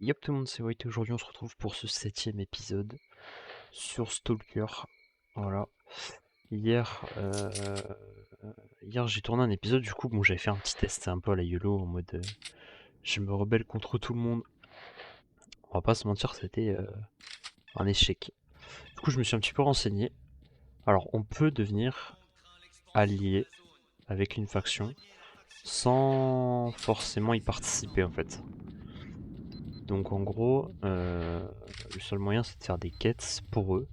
Yop tout le monde, c'est White et aujourd'hui on se retrouve pour ce 7ème épisode sur Stalker. Voilà. Hier, hier j'ai tourné un épisode, du coup bon j'avais fait un petit test un peu à la YOLO en mode je me rebelle contre tout le monde. On va pas se mentir, c'était un échec. Du coup je me suis un petit peu renseigné. Alors on peut devenir allié avec une faction sans forcément y participer en fait. Donc en gros, le seul moyen c'est de faire des quêtes pour eux.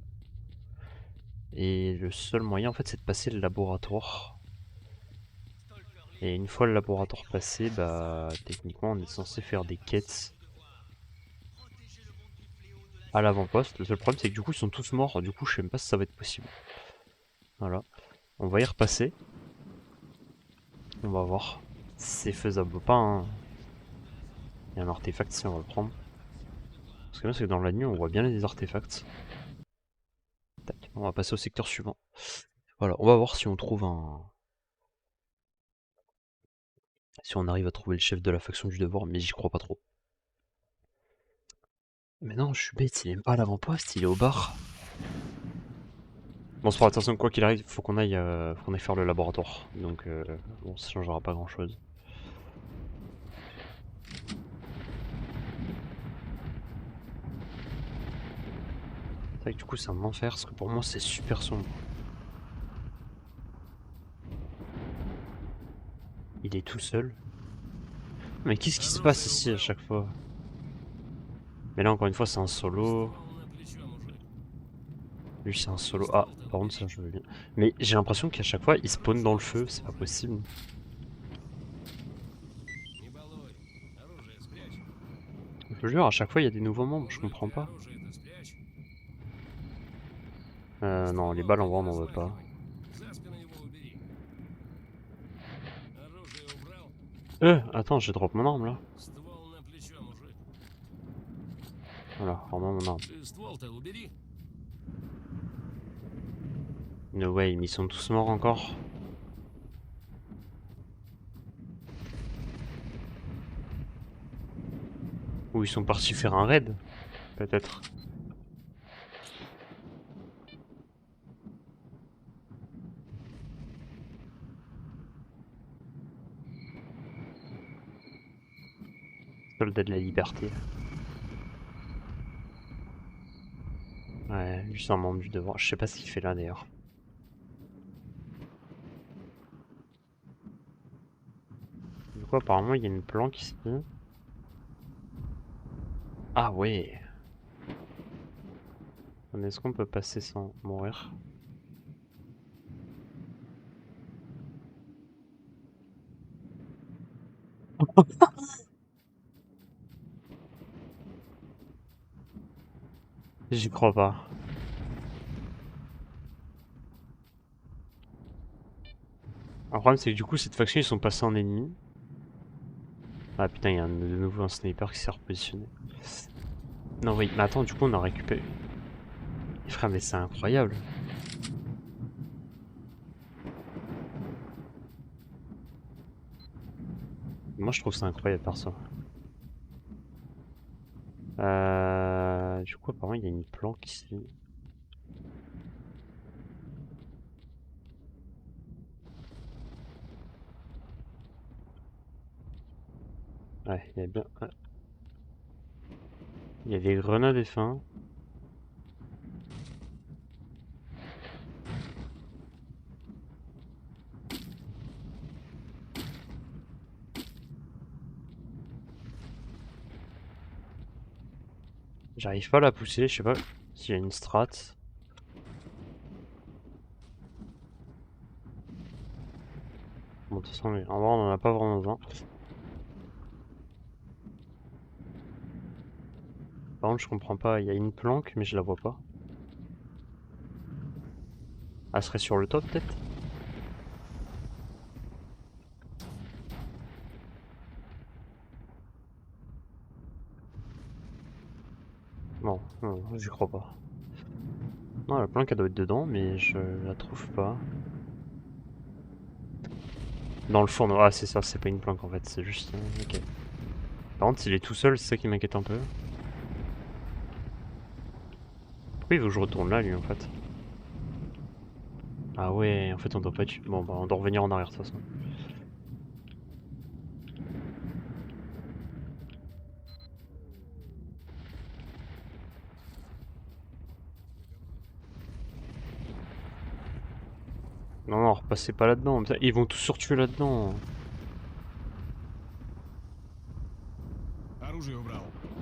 Et le seul moyen en fait c'est de passer le laboratoire. Et une fois le laboratoire passé, bah techniquement on est censé faire des quêtes à l'avant-poste. Le seul problème c'est que du coup ils sont tous morts, du coup je sais même pas si ça va être possible. Voilà. On va y repasser. On va voir si c'est faisable ou pas. Hein. Il y a un artefact si on va le prendre. Ce que bien c'est que dans la nuit on voit bien les artefacts. Tac. On va passer au secteur suivant. Voilà, on va voir si on trouve un... Si on arrive à trouver le chef de la faction du devoir, mais j'y crois pas trop. Mais non, je suis bête, il est même pas à l'avant-poste, il est au bar. Bon, c'est pas attention, quoi qu'il arrive, faut qu'on aille faire le laboratoire. Donc, bon, ça changera pas grand chose. C'est vrai que du coup, c'est un enfer, parce que pour moi, c'est super sombre. Il est tout seul. Mais qu'est-ce qui se passe ici à chaque fois? Mais là, encore une fois, c'est un solo. Lui, c'est un solo. Ah, par contre, ça, je veux bien. Mais j'ai l'impression qu'à chaque fois, il spawn dans le feu, c'est pas possible. Je te jure, à chaque fois, il y a des nouveaux membres, je comprends pas. Non, les balles en vrai, on n'en veut pas. Attends, j'ai drop mon arme là. Voilà, rends-moi mon arme. No way, mais ils sont tous morts encore. Ou ils sont partis faire un raid, peut-être. Soldat de la liberté. Ouais, lui c'est un membre du devoir. Je sais pas ce qu'il fait là d'ailleurs. Du coup, apparemment, il y a une planque ici. Ah ouais. Mais est-ce qu'on peut passer sans mourir? J'y crois pas. Le problème, c'est que du coup, cette faction, ils sont passés en ennemi. Ah putain, il y a de nouveau un sniper qui s'est repositionné. Non, oui, mais attends, du coup, on a récupéré. Frère, mais c'est incroyable. Moi, je trouve ça incroyable, perso. Du coup, apparemment, il y a une planque ici. Ouais, il y a bien... Il y a des grenades et fin. J'arrive pas à la pousser, je sais pas s'il y a une strat. Bon, de toute façon, en vrai, on en a pas vraiment besoin. Par contre, je comprends pas, il y a une planque, mais je la vois pas. Elle serait sur le top, peut-être? Non, non, j'y crois pas. Non, la planque, elle doit être dedans, mais je la trouve pas. Dans le fourneau. Ah, c'est ça, c'est pas une planque, en fait, c'est juste... ok. Par contre, s'il est tout seul, c'est ça qui m'inquiète un peu. Pourquoi il veut que je retourne là, lui, en fait? Ah ouais, en fait, on doit pas tuer. Bon, bah, on doit revenir en arrière, de toute façon. Non, non, repassez pas là-dedans. Putain, ils vont tous se retuer là-dedans.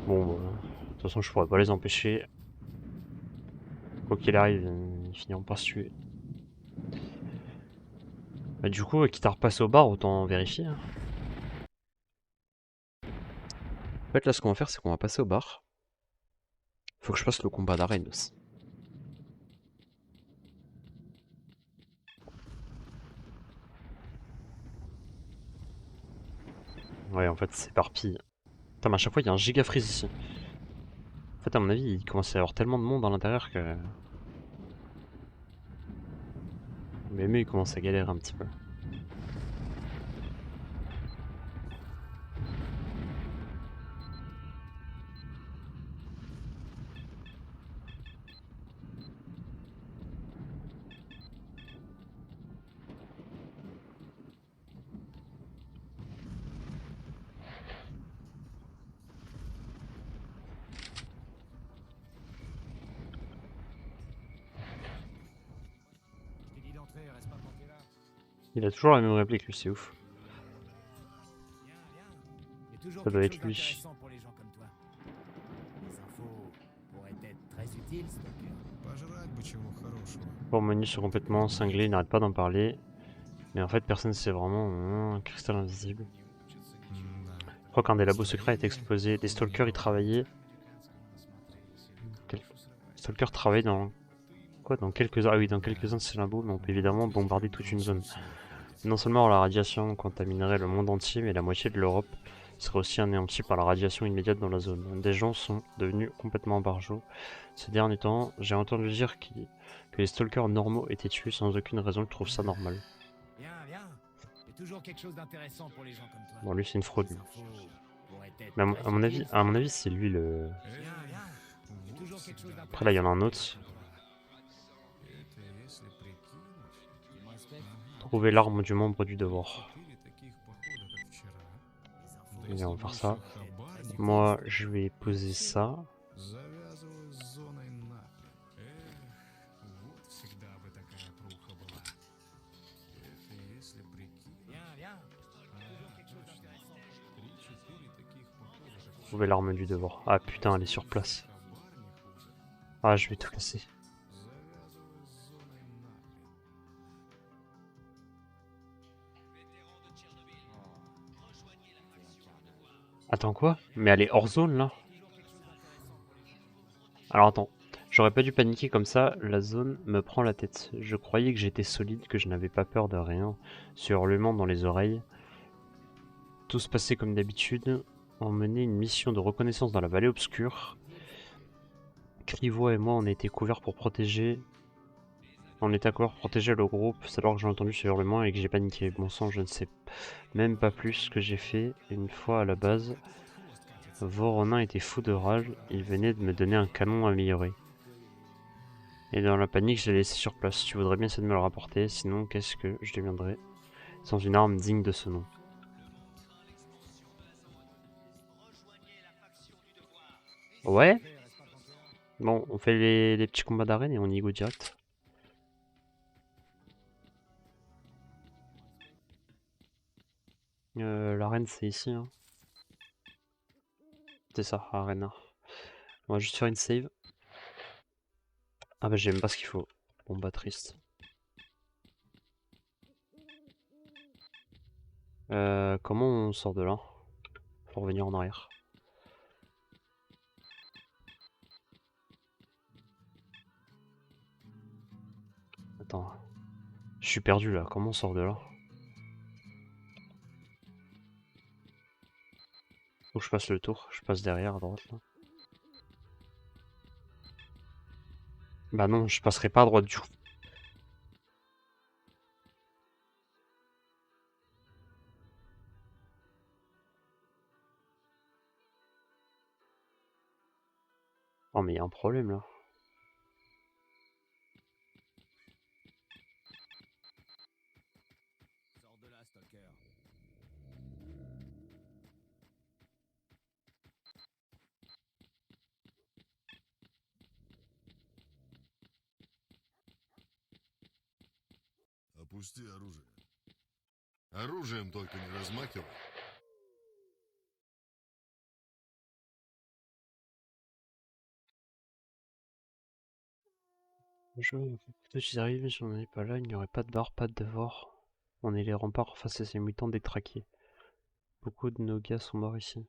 Bon, bah, de toute façon, je pourrais pas les empêcher. Quoi qu'il arrive, ils finiront par se tuer. Bah, du coup, quitte à repasser au bar, autant vérifier. Hein. En fait, là, ce qu'on va faire, c'est qu'on va passer au bar. Faut que je fasse le combat d'arène aussi. Ouais, en fait, c'est éparpille. Putain, mais à chaque fois, il y a un giga freeze ici. En fait, à mon avis, il commence à y avoir tellement de monde à l'intérieur que... Même eux, ils commencent à galérer un petit peu. Il a toujours la même réplique, lui, c'est ouf. Ça doit être lui. Bon, menus sont complètement cinglés, ils n'arrêtent pas d'en parler. Mais en fait, personne ne sait vraiment. Un cristal invisible. Je crois qu'un des labos secrets a été explosé. Des stalkers y travaillaient. Stalkers travaillent dans... Quoi? Dans quelques-uns. Ah oui, dans quelques-uns de ces labos, mais on peut évidemment bombarder toute une zone. Non seulement la radiation contaminerait le monde entier, mais la moitié de l'Europe serait aussi anéantie par la radiation immédiate dans la zone. Des gens sont devenus complètement barjots. Ces derniers temps, j'ai entendu dire que les stalkers normaux étaient tués sans aucune raison, je trouve ça normal. Bon, lui, c'est une fraude. Mais à mon avis, c'est lui le... Après, là, il y en a un autre. Trouver l'arme du membre du devoir. Allez, on va faire ça. Moi, je vais poser ça. Trouver l'arme du devoir. Ah putain, elle est sur place. Ah, je vais tout casser. Attends, quoi? Mais elle est hors zone, là? Alors attends. J'aurais pas dû paniquer comme ça, la zone me prend la tête. Je croyais que j'étais solide, que je n'avais pas peur de rien. Ce hurlement dans les oreilles. Tout se passait comme d'habitude. On menait une mission de reconnaissance dans la vallée obscure. Crivois et moi, on a été couverts pour protéger... On était à couvert pour protéger le groupe. C'est alors que j'ai entendu ce hurlement et que j'ai paniqué. Bon sang, je ne sais même pas plus ce que j'ai fait. Une fois à la base, Voronin était fou de rage. Il venait de me donner un canon amélioré. Et dans la panique, je l'ai laissé sur place. Tu voudrais bien essayer de me le rapporter, sinon qu'est-ce que je deviendrais sans une arme digne de ce nom? Ouais. Bon, on fait les petits combats d'arène et on y go direct. L'arène c'est ici. Hein. C'est ça, arène. On va juste faire une save. Ah bah j'aime pas ce qu'il faut. Bon bah triste. Comment on sort de là? Faut revenir en arrière. Attends. Je suis perdu là, comment on sort de là? Faut que je passe le tour, je passe derrière à droite là. Bah non, je passerai pas à droite du coup. Oh mais il y a un problème là. Sors de là, Stalker. Опусти оружие. Оружием только не размахивай. Plutôt j'y arrive, mais j'en ai pas là, il n'y aurait pas de barre, pas de devoir. On est les remparts face à ces mutants détraqués. Beaucoup de nos gars sont morts ici.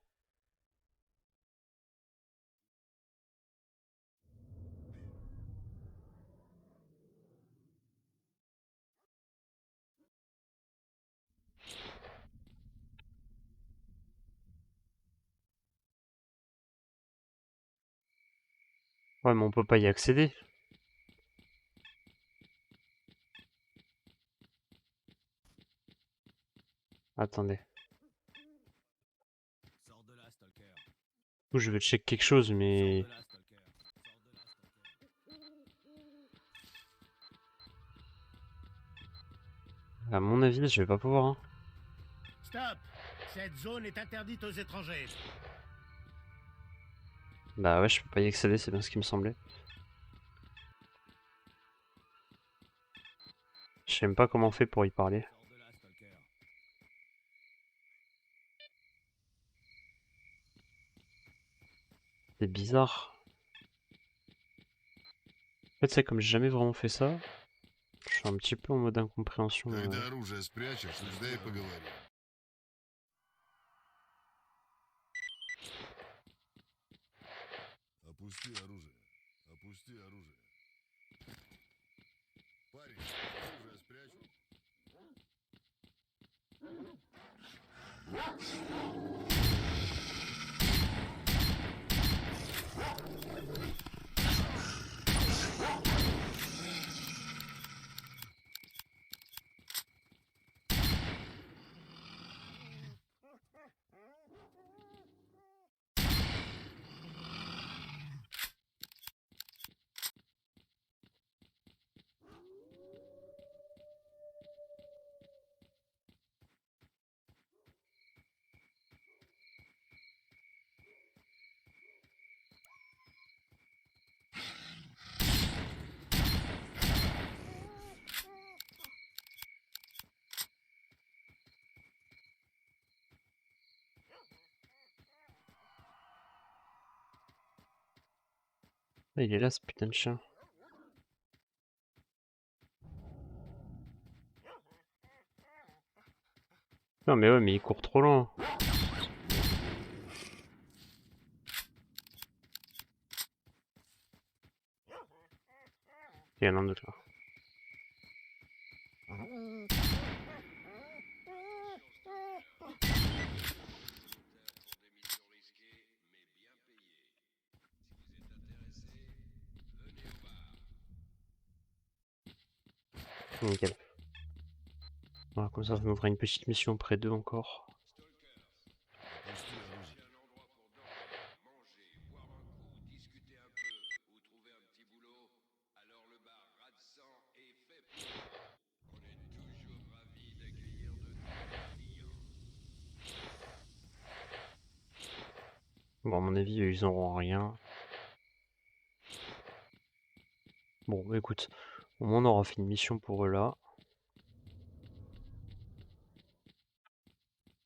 Ouais, mais on peut pas y accéder. Attendez. Sors de là, Stalker. Ou je vais check quelque chose, mais... Sors de là, Stalker. Sors de là, Stalker. À mon avis, je vais pas pouvoir. Hein. Stop! Cette zone est interdite aux étrangers. Bah ouais, je peux pas y accéder, c'est bien ce qui me semblait. Je sais même pas comment on fait pour y parler. Sors de là, Stalker. C'est bizarre. En fait, c'est comme j'ai jamais vraiment fait ça. Je suis un petit peu en mode incompréhension. Когда оружие спрячешь, тогда и поговорим. Опусти оружие. Опусти оружие. Парень, оружие спрячь. Ah, il est là ce putain de chien. Non mais ouais, mais il court trop loin. Il y en a un autre là. Nickel. Voilà, comme ça m'ouvrira une petite mission près d'eux encore. Опусти оружие. Bon, à mon avis, ils auront rien. Bon, bah, écoute, au moins on aura fait une mission pour eux là.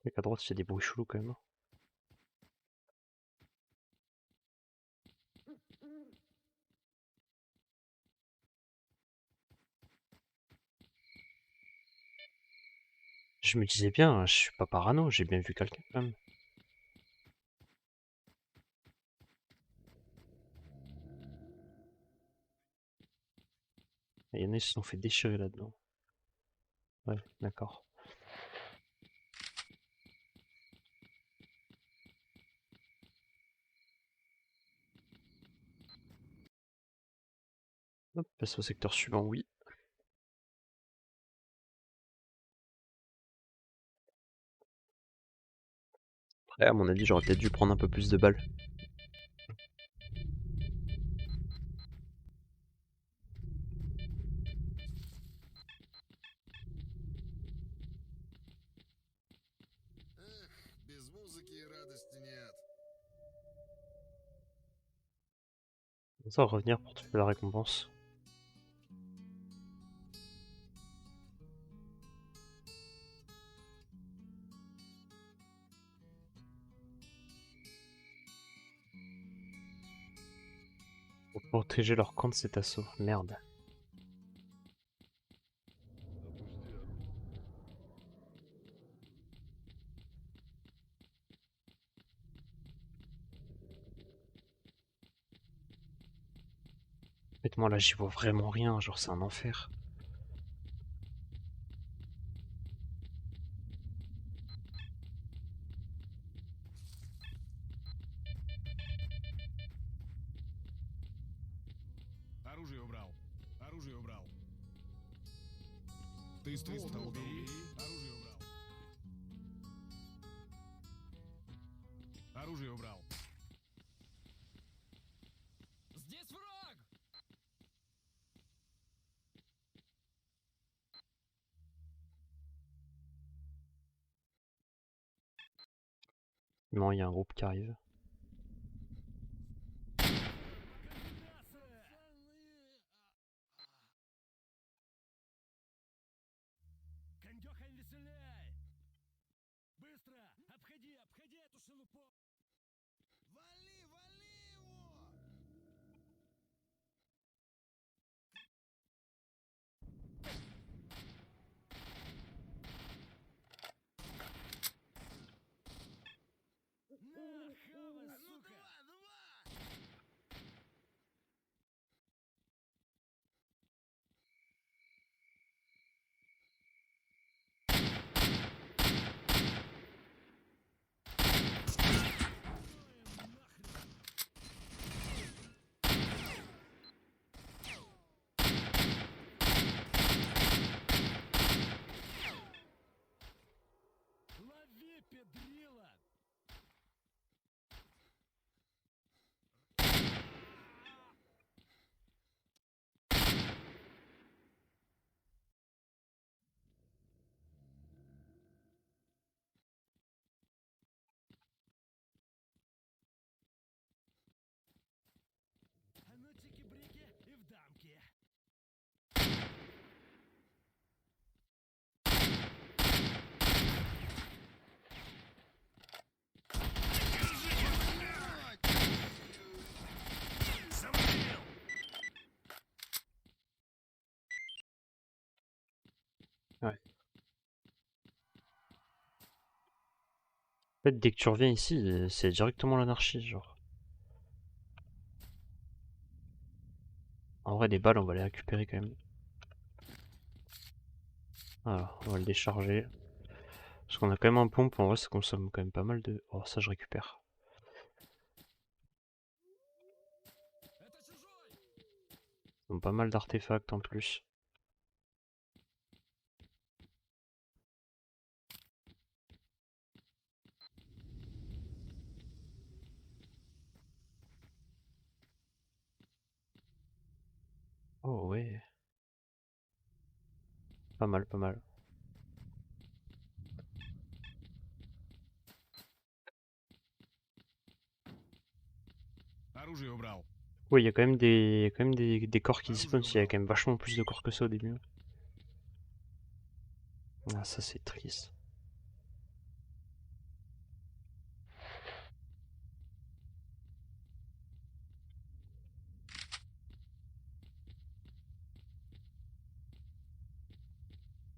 Et qu'à droite, il y a des bruits chelous quand même. Je me disais bien, je suis pas parano, j'ai bien vu quelqu'un quand même. Il y en a, ils se sont fait déchirer là-dedans. Ouais, d'accord. Hop, passe au secteur suivant, oui. Après, à mon avis, j'aurais peut-être dû prendre un peu plus de balles. Ça va revenir pour tuer la récompense. Pour protéger leur camp de cet assaut. Merde. En fait, moi là j'y vois vraiment rien, genre c'est un enfer. Оружие убрал. Оружие убрал. Ты ствол-то убери. Оружие убрал. Оружие убрал. Здесь враг! Non, il y a un groupe qui arrive. Кондёха, не стреляй! Быстро! Обходи, обходи эту шелупу! Вали, вали его! На, хава, Ну сука! давай, давай! Лови, педрила! А ну чики-брики и в дамки! Ouais. En fait, dès que tu reviens ici, c'est directement l'anarchie, genre. En vrai, des balles, on va les récupérer quand même. Voilà, on va le décharger. Parce qu'on a quand même un pompe, en vrai, ça consomme quand même pas mal de... Oh, ça, je récupère. Это чужой! Ils ont pas mal d'artefacts en plus. Oh ouais. Pas mal, pas mal. Оружие убрал. Oui, il y a quand même des corps qui disposent. Il y a quand même vachement plus de corps que ça au début. Ah, ça c'est triste.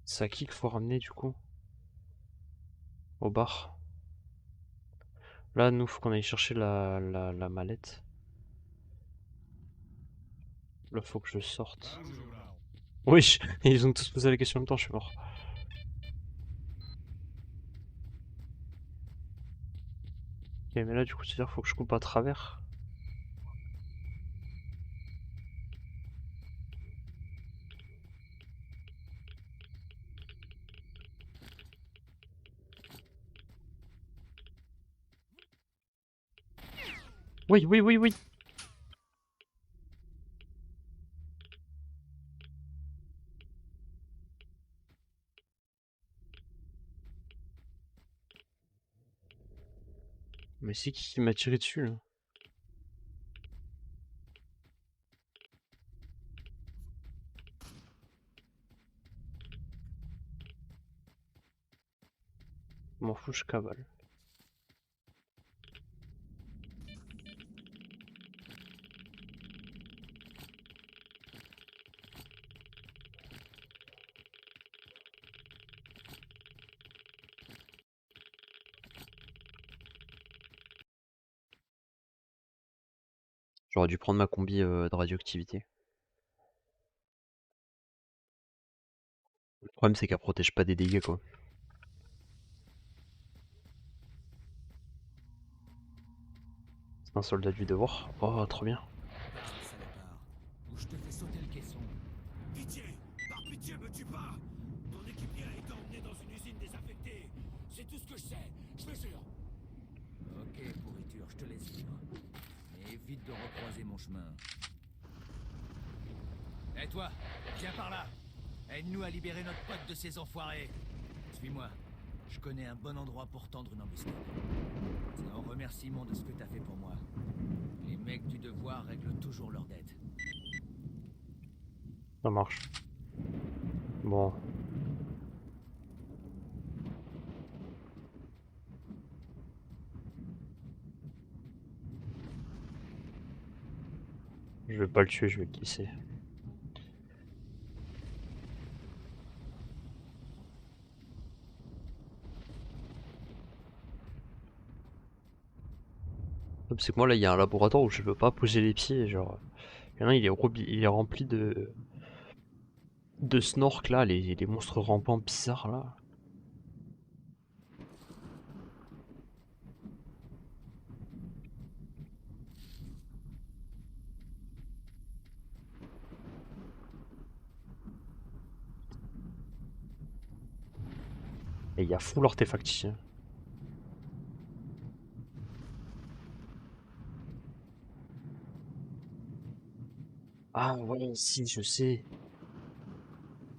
C'est à qui qu'il faut ramener du coup? Au bar. Là, nous, faut qu'on aille chercher la mallette. Là, faut que je sorte. Оружие убрал. Oui, ils ont tous posé la question en même temps, je suis mort. Ok, mais là, du coup, c'est-à-dire faut que je coupe à travers. Oui, oui, oui, oui. Mais c'est qui m'a tiré dessus là? M'en fous, je cavale. J'aurais dû prendre ma combi de radioactivité. Le problème c'est qu'elle protège pas des dégâts quoi. C'est un soldat du devoir. Oh trop bien. Parle, salopard, ou je te fais sauter le caisson. Pitié! Par pitié, me tue pas! Ton équipier a été emmené dans une usine désaffectée. C'est tout ce que je sais, je le jure. Ok, pourriture, je te laisse vivre. Mais évite de recroiser mon chemin. Et toi, viens par là. Aide-nous à libérer notre pote de ces enfoirés. Suis-moi. Je connais un bon endroit pour tendre une embuscade. C'est en remerciement de ce que t'as fait pour moi. Les mecs du devoir règlent toujours leurs dettes. Ça marche. Bon. Je vais pas le tuer, je vais le glisser. C'est que moi là il y a un laboratoire où je peux pas poser les pieds, genre. Il y en a, il est rempli de snorks là, les monstres rampants bizarres là. Et il y a full artefact ici. Ah ouais, si, je sais.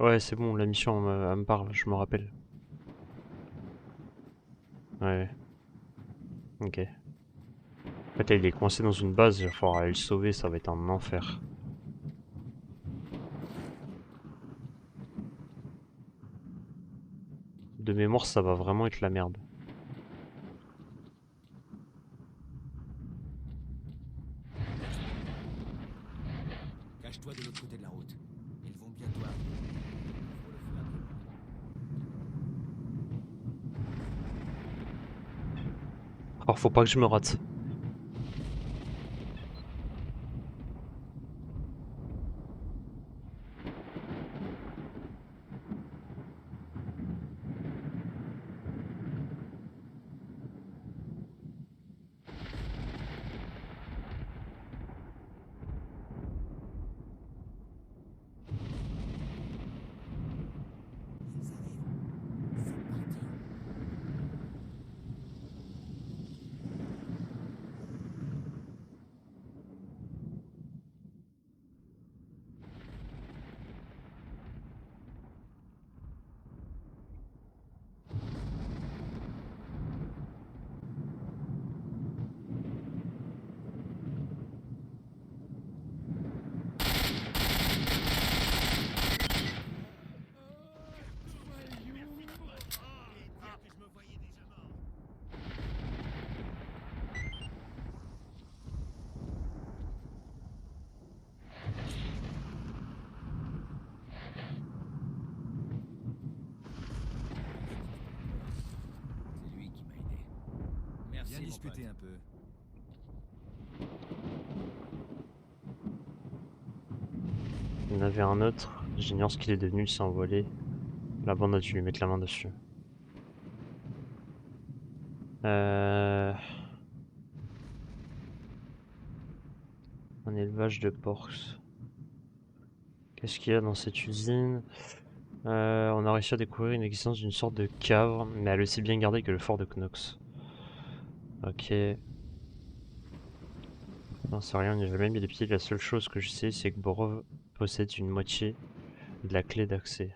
Ouais, c'est bon, la mission elle me parle, je me rappelle. Ouais, ok. En fait, là, il est coincé dans une base, il va falloir aller le sauver, ça va être un enfer. De mémoire, ça va vraiment être la merde. Cache-toi de l'autre côté de la route. Ils vont bientôt arriver. Faut le faire. Alors, faut pas que je me rate. Ils arrivent. C'est parti. Et dire que je me voyais déjà mort. C'est lui qui m'a aidé. Merci. Viens mon discuter pote. un peu. Il y en avait un autre, j'ignore ce qu'il est devenu, il s'est envolé. La bande a dû lui mettre la main dessus. Un élevage de porcs. Qu'est-ce qu'il y a dans cette usine? On a réussi à découvrir une existence d'une sorte de cave, mais elle est aussi bien gardée que le fort de Knox. Ok. Non, c'est rien, on n'y a jamais mis les pieds. La seule chose que je sais, c'est que Borov possède une moitié de la clé d'accès.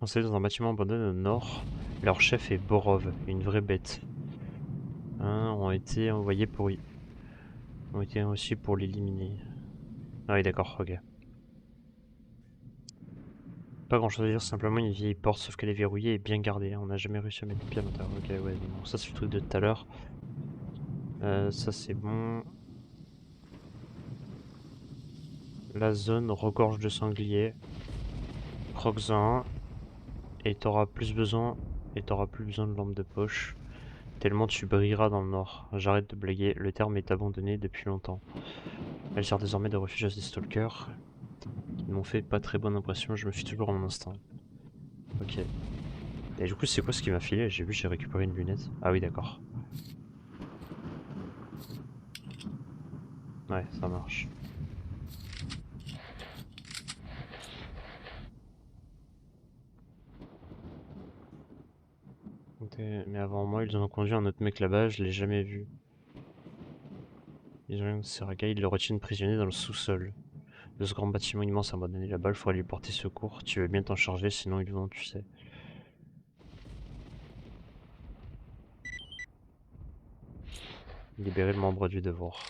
Installés dans un bâtiment abandonné au nord, leur chef est Borov, une vraie bête. Ont été envoyés pour ont été aussi pour l'éliminer. Ah oui, d'accord, ok. pas grand chose à dire, simplement une vieille porte, sauf qu'elle est verrouillée et bien gardée. On n'a jamais réussi à mettre des pieds à l'intérieur. Ok, ouais, bon, ça c'est le truc de tout à l'heure. Ça c'est bon. La zone regorge de sangliers. Croque-en, et t'auras plus besoin, et t'auras plus besoin de lampe de poche. Tellement tu brilleras dans le nord. J'arrête de blaguer, le terme est abandonné depuis longtemps. Elle sert désormais de refuge à des stalkers. Ils m'ont fait pas très bonne impression, je me fie toujours à mon instinct. Ok. Et du coup, c'est quoi ce qui m'a filé? J'ai vu, j'ai récupéré une lunette. Ah oui, d'accord. Ouais, ça marche. Ok, mais avant moi, ils ont conduit un autre mec là-bas, je l'ai jamais vu. Ils ont Seraga, ils le retiennent prisonnier dans le sous-sol de ce grand bâtiment immense abandonné là-bas, il faudrait lui porter secours. Tu veux bien t'en charger, sinon ils vont, tu sais. Libérer le membre du devoir.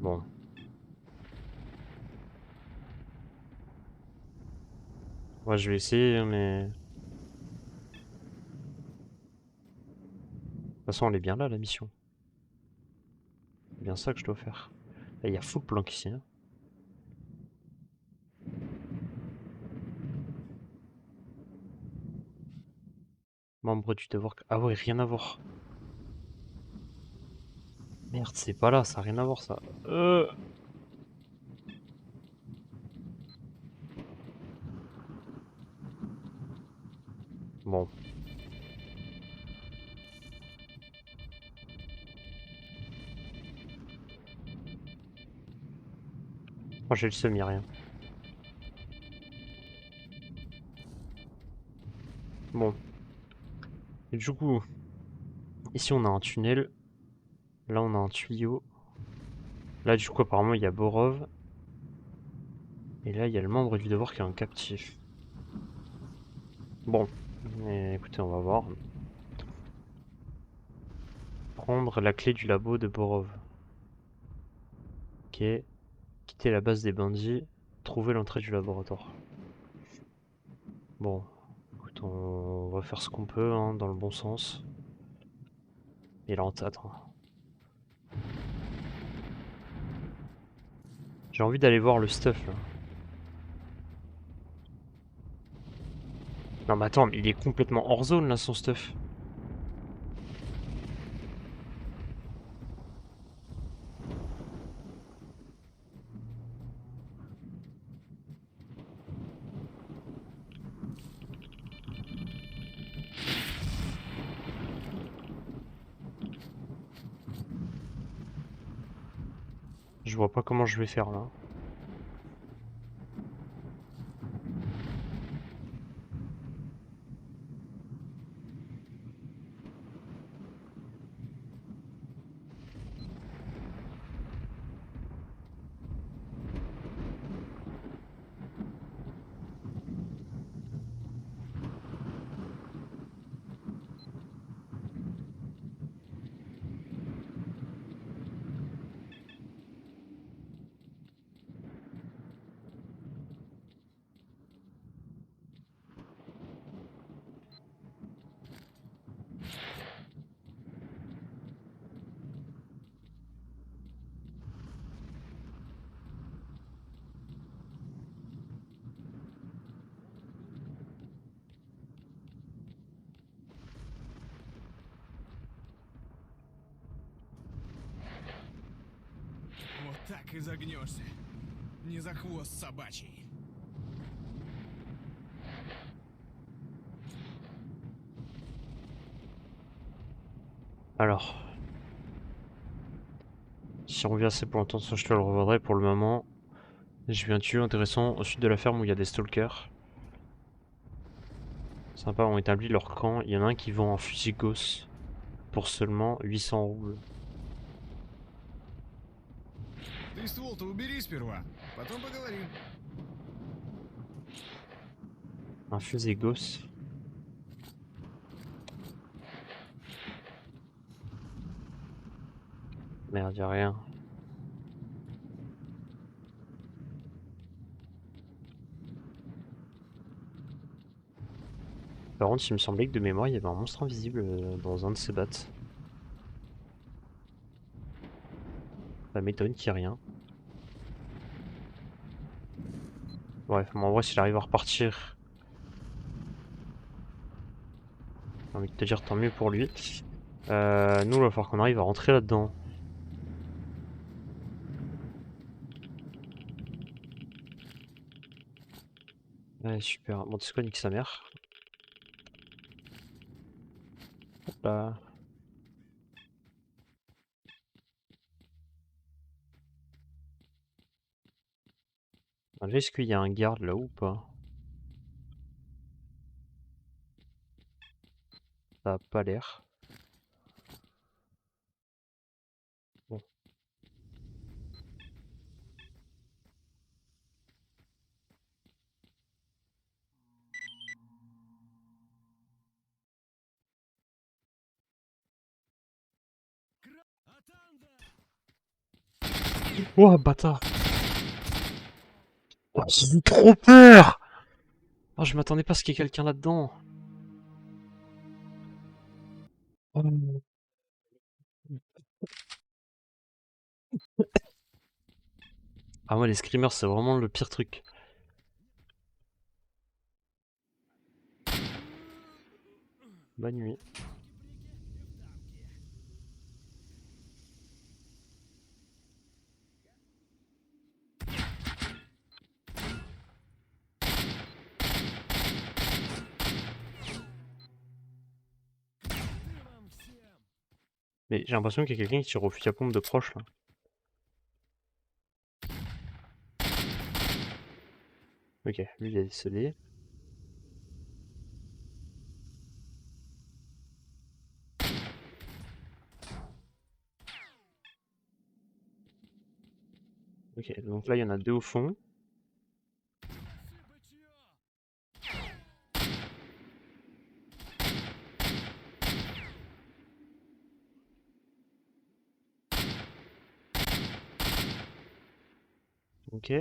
Bon. Moi je vais essayer, mais... De toute façon, elle est bien là, la mission. C'est bien ça que je dois faire. Là, il y a full planque ici. Hein. Membre du devoir... Ah ouais, rien à voir. Merde, c'est pas là, ça a rien à voir, ça. Bon. Moi j'ai le seum, y'a rien. Bon. Et du coup, ici on a un tunnel. Là on a un tuyau. Là du coup apparemment il y a Borov. Et là il y a le membre du devoir qui est un captif. Bon. Mais écoutez, on va voir. Prendre la clé du labo de Borov. Ok. Quitter la base des bandits. Trouver l'entrée du laboratoire. Bon. Écoute, on va faire ce qu'on peut hein, dans le bon sens. Et là, attends. J'ai envie d'aller voir le stuff là. Non mais attends, mais il est complètement hors zone là son stuff. Je vois pas comment je vais faire là. Вот так и загнешься. Не за хвост собачий. Alors. Si on revient assez pour longtemps, ça je te le revaudrai. Pour le moment, j'ai vu un tuyau intéressant au sud de la ferme où il y a des stalkers. Sympa, ont établi leur camp. Il y en a un qui vend un fusil Gauss pour seulement 800 roubles. Ты ствол-то убери сперва, потом поговорим. Un fusil Gauss. Merde, y'a rien. Par contre, il me semblait que de mémoire, il y avait un monstre invisible dans un de ces bats. Ça m'étonne qu'il n'y ait rien. Bref, mais en vrai, s'il arrive à repartir, j'ai envie de te dire tant mieux pour lui. Nous, il va falloir qu'on arrive à rentrer là-dedans. Ouais, super. Bon, tu sais quoi, nique sa mère. Hop là. Est-ce qu'il y a un garde là ou pas? Ça a pas l'air. Bon. Oh, bâtard! Oh, j'ai eu trop peur! Oh, je m'attendais pas à ce qu'il y ait quelqu'un là-dedans. Oh. Ah ouais, les screamers, c'est vraiment le pire truc. Bonne nuit. Mais j'ai l'impression qu'il y a quelqu'un qui tire au fusil à pompe de proche là. Ok, lui il a décelé. Ok, donc là il y en a deux au fond. Ok.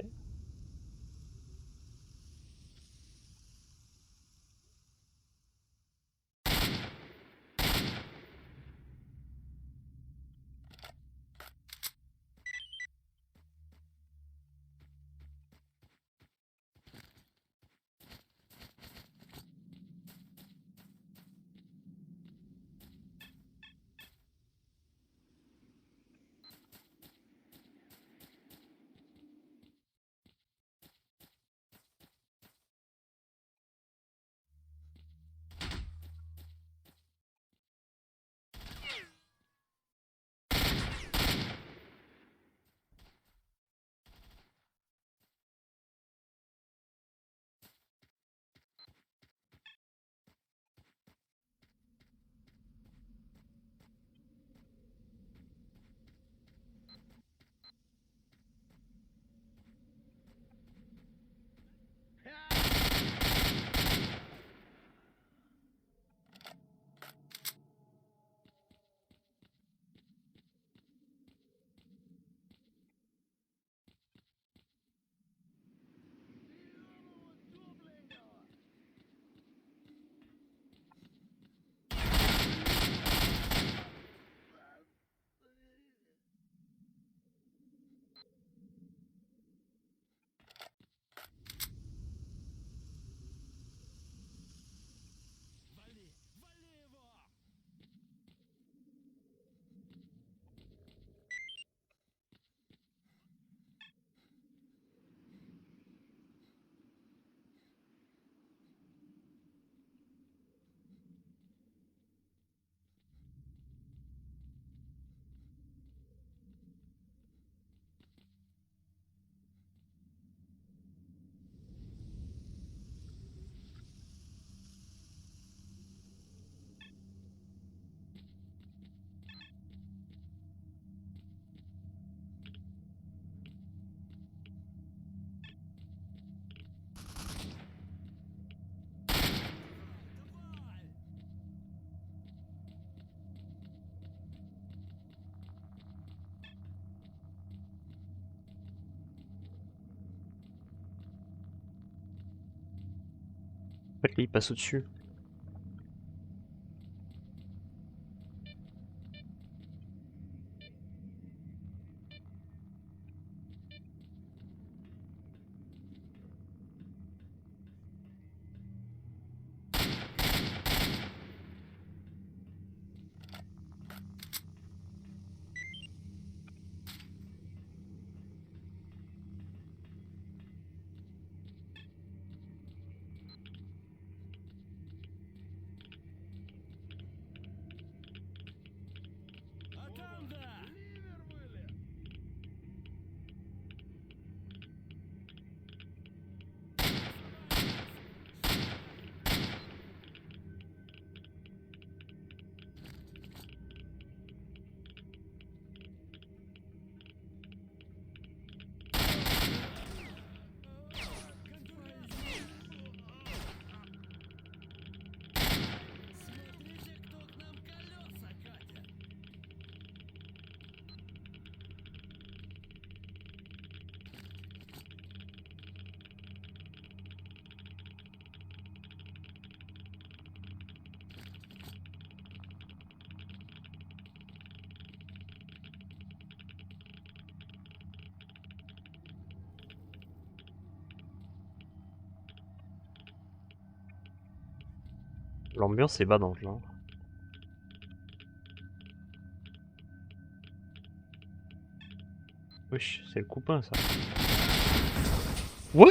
En fait, lui il passe au-dessus. L'ambiance est badante là. Wesh, c'est le copain ça. What?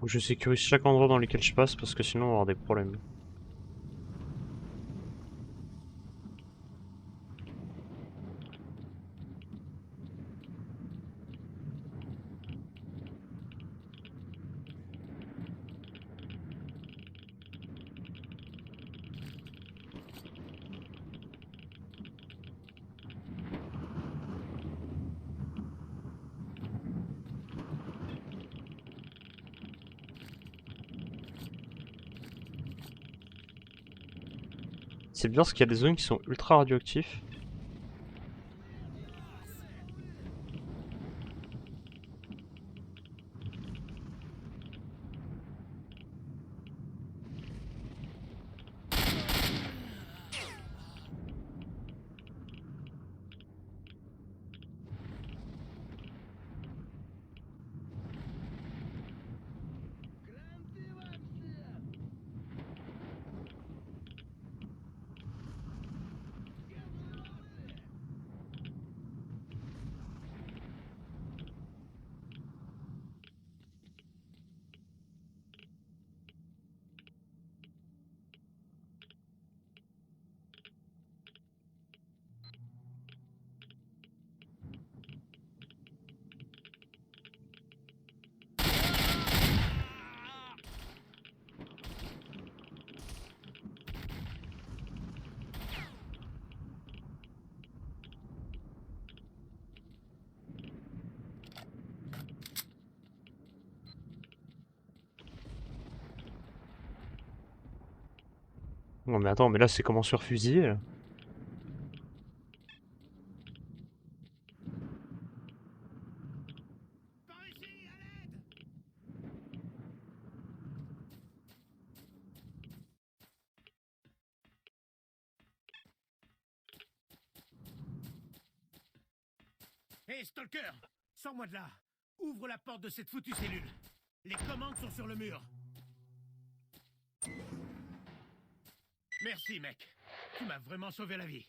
Je sécurise chaque endroit dans lequel je passe parce que sinon on va avoir des problèmes. C'est bien parce qu'il y a des zones qui sont ultra radioactifs. Non mais attends, mais là c'est comment se faire fusiller là. Par ici, à l'aide! Hé, Stalker! Sors-moi de là! Ouvre la porte de cette foutue cellule! Les commandes sont sur le mur! Merci, mec. Tu m'as vraiment sauvé la vie.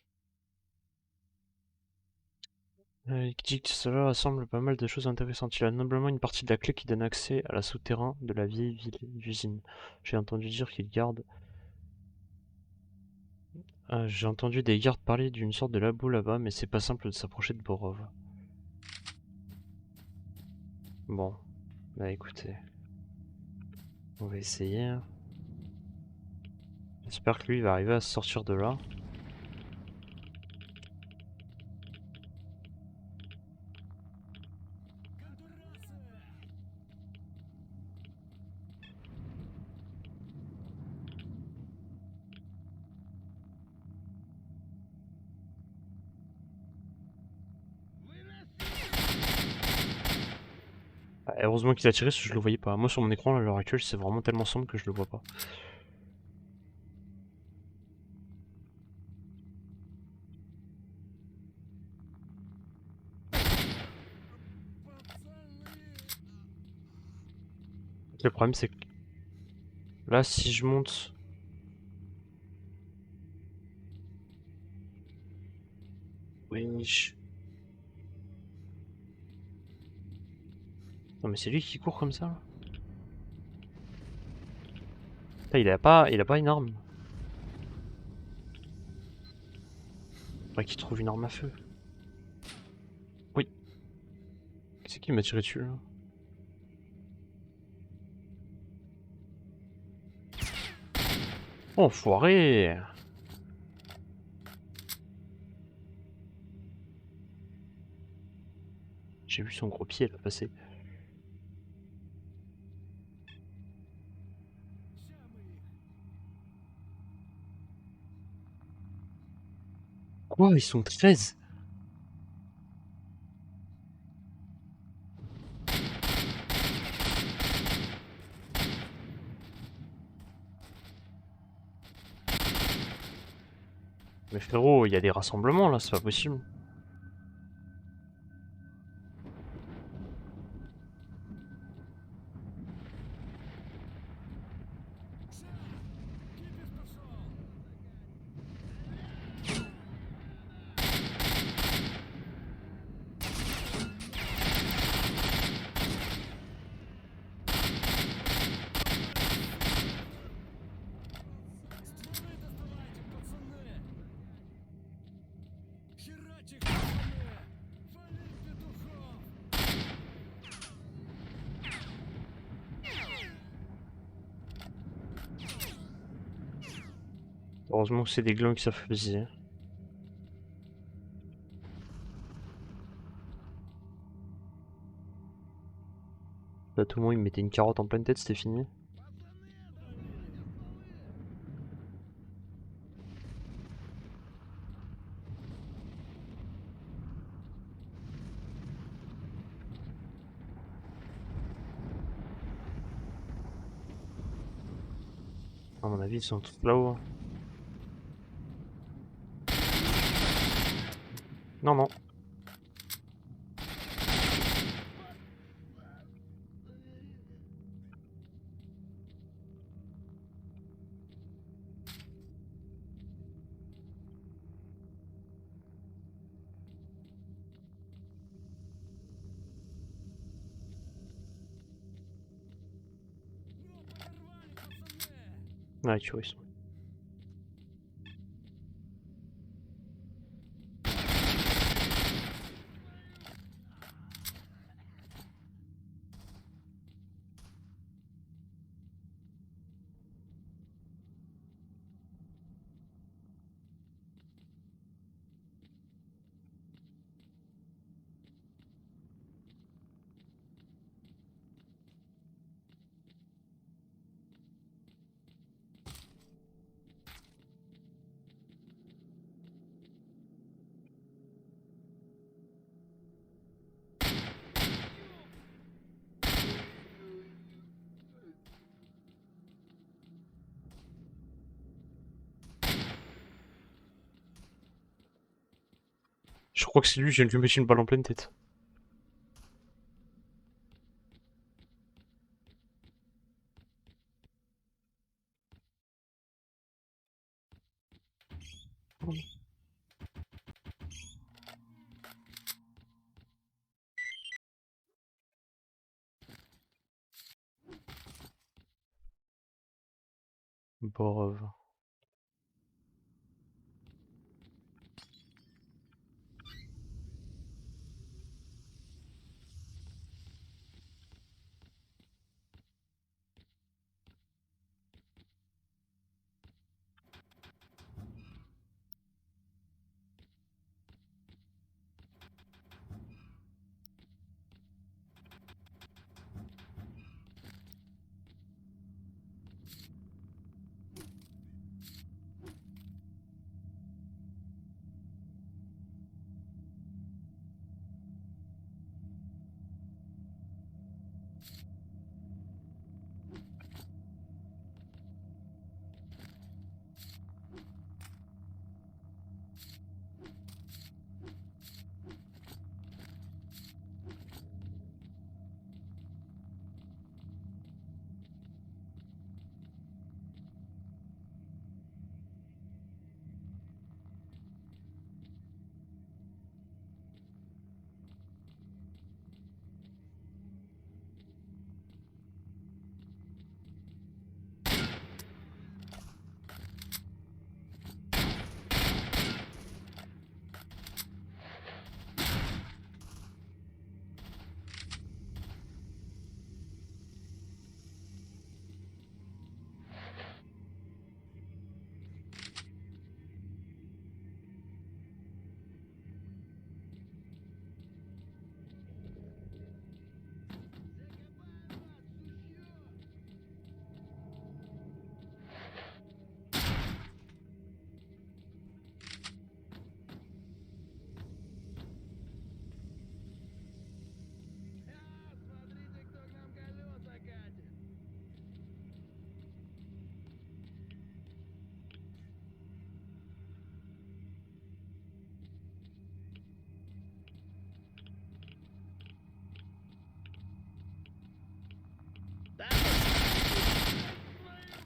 Il dit que cela rassemble pas mal de choses intéressantes. Il a noblement une partie de la clé qui donne accès à la souterrain de la vieille usine. J'ai entendu dire qu'il garde... j'ai entendu des gardes parler d'une sorte de labo là-bas, mais c'est pas simple de s'approcher de Borov. Bon, bah écoutez, on va essayer. Hein. J'espère que lui va arriver à se sortir de là. Ah, heureusement qu'il a tiré, parce que je le voyais pas. Moi sur mon écran à l'heure actuelle, c'est vraiment tellement sombre que je le vois pas. Le problème c'est que là, si je monte... Wesh. Non mais c'est lui qui court comme ça là. Putain, il a pas une arme. Faudrait qu'il trouve une arme à feu. Oui. C'est qui m'a tiré dessus là? Enfoiré! J'ai vu son gros pied là passer. Quoi? Ils sont 13? Mais frérot, il y a des rassemblements là, c'est pas possible. Heureusement que c'est des glands qui savent viser. Là, tout le monde il me mettait une carotte en pleine tête, c'était fini. À mon avis, ils sont tous là-haut. Non, non. Ouais, tu vois, ils sont. Je crois que c'est lui, je viens de lui mettre une balle en pleine tête. Borov.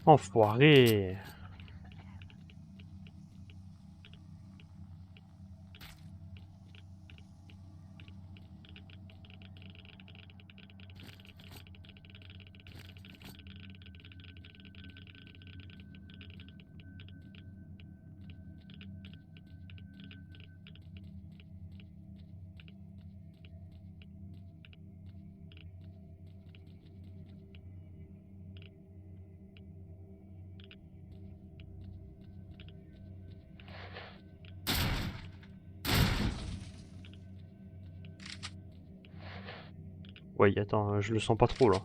Enfoiré! Ouais, attends, je le sens pas trop là.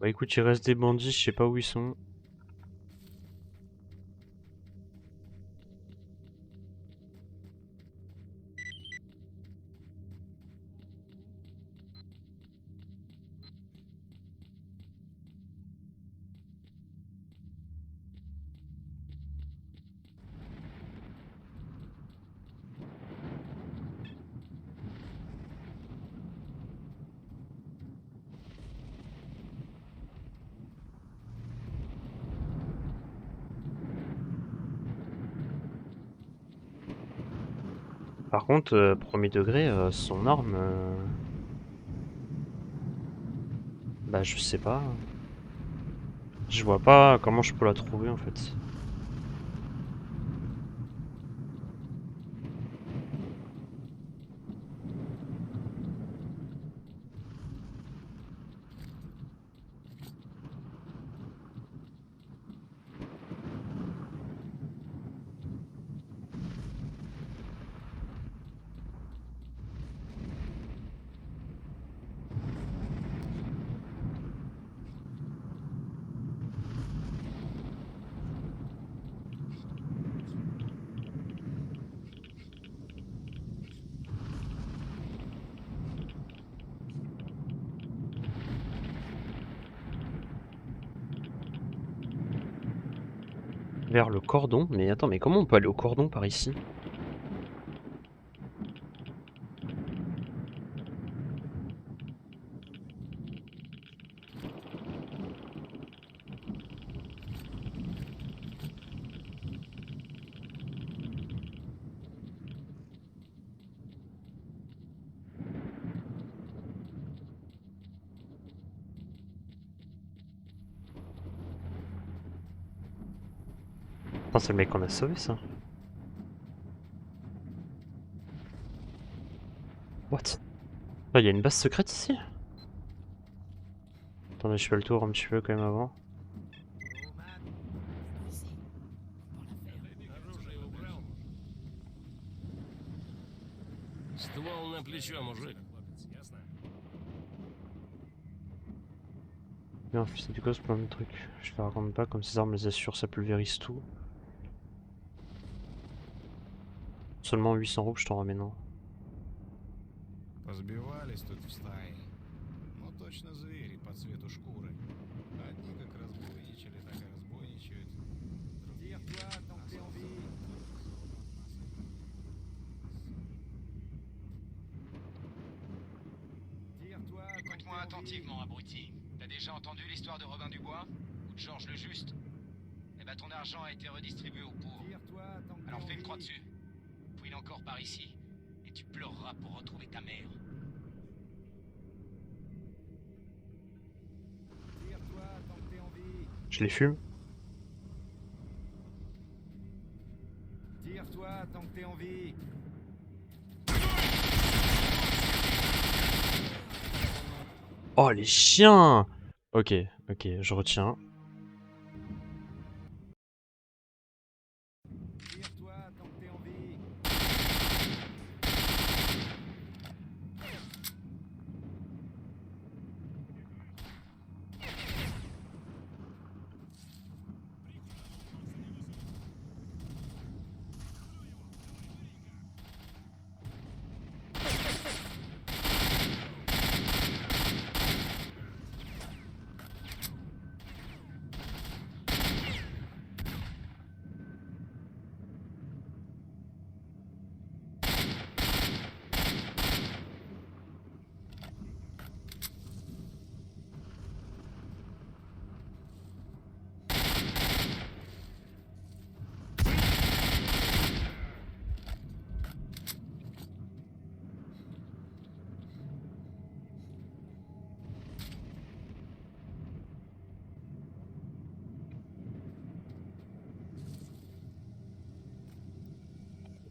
Bah écoute, il reste des bandits, je sais pas où ils sont. Par contre, premier degré, son arme... Bah je sais pas. Je vois pas comment je peux la trouver en fait. Vers le cordon? Mais attends, mais comment on peut aller au cordon par ici? Putain, c'est le mec qu'on a sauvé ça. What? Ah, il y a une base secrète ici? Attendez, je fais le tour un petit peu quand même avant. Ствол на плечо, мужик. Bien, c'est du cause plein de trucs. Je te raconte pas, comme ces armes les assurent, ça pulvérise tout. Seulement 800 roubles, je t'en remets, non? Позбивались тут в стае. Ну точно звери по цвету шкуры. Одни как разбойничали, так и разбойничают. Écoute-moi attentivement, abruti. T'as déjà entendu l'histoire de Robin Dubois? Ou de Georges le Juste? Eh ben ton argent a été redistribué aux pauvres. Alors fais une croix dessus. Fouine encore par ici. Et tu pleureras pour retrouver ta mère. Tire-toi tant que t'es en vie. Je les fume. Tire-toi tant que t'es en vie. Oh les chiens! Ok, ok, je retiens. Tire-toi tant que t'es en vie.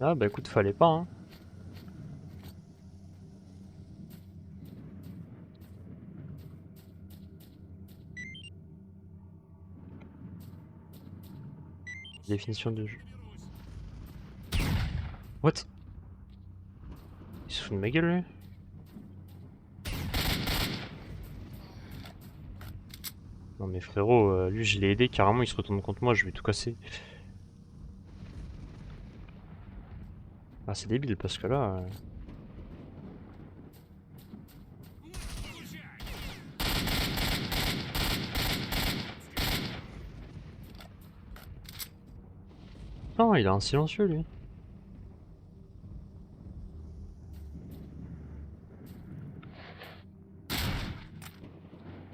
Ah bah écoute, fallait pas, hein. Définition de jeu. What? Il se fout de ma gueule, lui? Non mais frérot, lui je l'ai aidé, carrément il se retourne contre moi, je vais tout casser. Ah c'est débile parce que là... Non, il a un silencieux lui.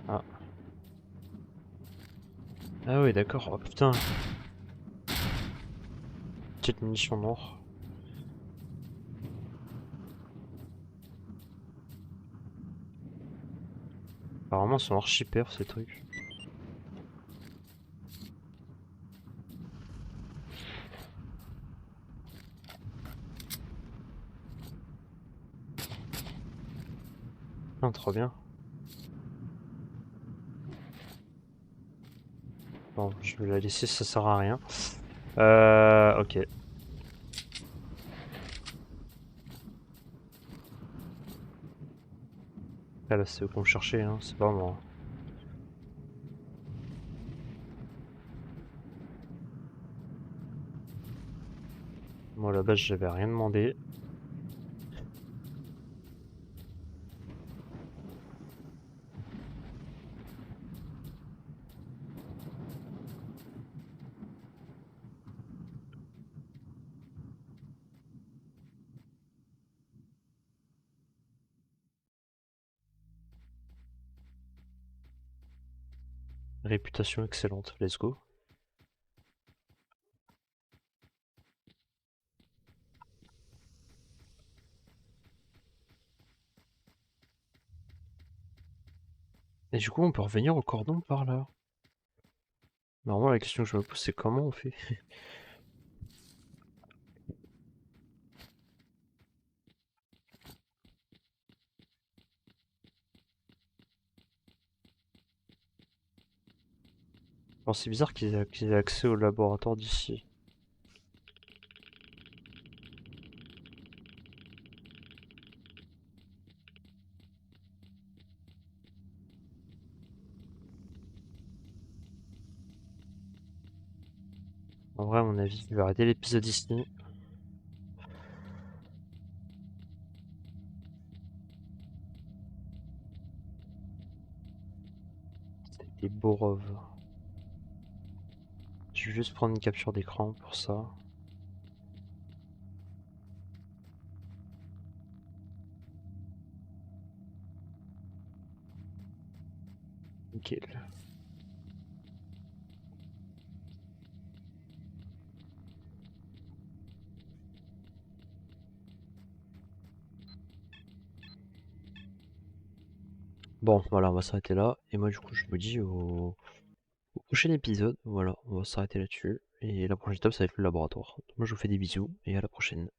Ah. Ah ouais d'accord, oh putain. Petite munition noire. Apparemment ils sont archi perf ces trucs. Ah, trop bien. Bon, je vais la laisser, ça sert à rien. Ok. Ah, là, c'est eux qu'on me cherchait, hein, c'est pas moi. Moi, à la base, j'avais rien demandé. Réputation excellente, let's go. Et du coup, on peut revenir au cordon par là. Normalement, la question que je me pose, c'est comment on fait? Bon, c'est bizarre qu'ils aient accès au laboratoire d'ici. En vrai, à mon avis, je vais arrêter l'épisode ici. C'était Borov. Je vais juste prendre une capture d'écran pour ça. Nickel. Bon, voilà, on va s'arrêter là. Et moi, du coup, je me dis au au prochain épisode. Voilà, on va s'arrêter là-dessus. Et la prochaine étape, ça va être le laboratoire. Moi, je vous fais des bisous et à la prochaine.